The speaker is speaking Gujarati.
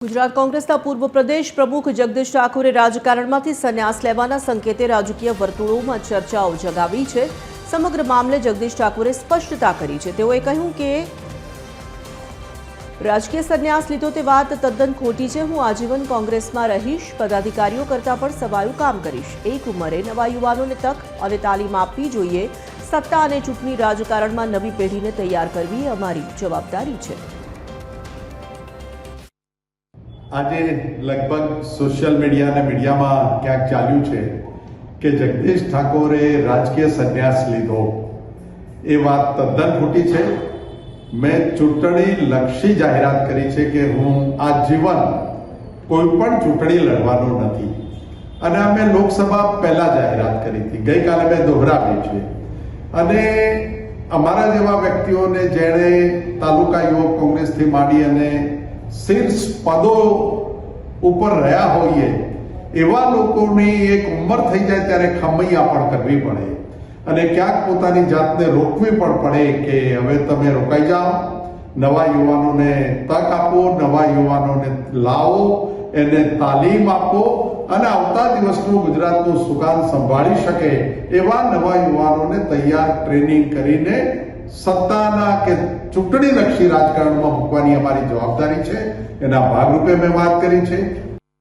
ગુજરાત કોંગ્રેસના પૂર્વ પ્રદેશ પ્રમુખ જગદીશ ઠાકોરે રાજકારણમાંથી સંન્યાસ લેવાના સંકેતે રાજકીય વર્તુળોમાં ચર્ચાઓ જગાવી છે। સમગ્ર મામલે જગદીશ ઠાકોરે સ્પષ્ટતા કરી છે। તેઓએ કહ્યું કે રાજકીય સંન્યાસ લીધો તે વાત તદ્દન ખોટી છે। હું આજીવન કોંગ્રેસમાં રહીશ, પદાધિકારીઓ કરતાં પણ સવાયું કામ કરીશ। એક ઉંમરે નવા યુવાનોને તક અને તાલીમ આપવી જોઈએ। સત્તા અને ચૂંટણી રાજકારણમાં નવી પેઢીને તૈયાર કરવી એ અમારી જવાબદારી છે। આજે લગભગ સોશિયલ મીડિયા અને મીડિયામાં ક્યાંક ચાલ્યું છે કે જગદીશ ઠાકોરે રાજકીય સંન્યાસ લીધો। એ વાત તદ્દન ખોટી છે। મેં ચૂંટણી લક્ષી જાહેરાત કરી છે કે હું આજીવન કોઈ પણ ચૂંટણી લડવાનો નથી અને અમે લોકસભા પહેલા જાહેરાત કરી હતી। ગઈકાલે મેં દોહરાવી છે અને અમારા જેવા વ્યક્તિઓને જેણે તાલુકા યુવક કોંગ્રેસથી માંડી અને શીર્ષ પદો ઉપર રહ્યા હોઈએ એવા લોકોની એક ઉંમર થઈ જાય ત્યારે ખમૈયા પણ કરવી પડે અને ક્યાંક પોતાની જાતને રોકવી પણ પડે કે હવે તમે રોકાઈ જાઓ, નવા યુવાનોને તક આપો, નવા યુવાનોને લાવો, એને તાલીમ આપો અને આવતા દિવસનું ગુજરાતનું સુકાન સંભાળી શકે એવા નવા યુવાનોને તૈયાર ટ્રેનિંગ કરીને સત્તાના કે ચૂંટણી લક્ષી રાજકારણમાં મૂકવાની અમારી જવાબદારી છે। એના ભાગરૂપે મેં વાત કરી છે।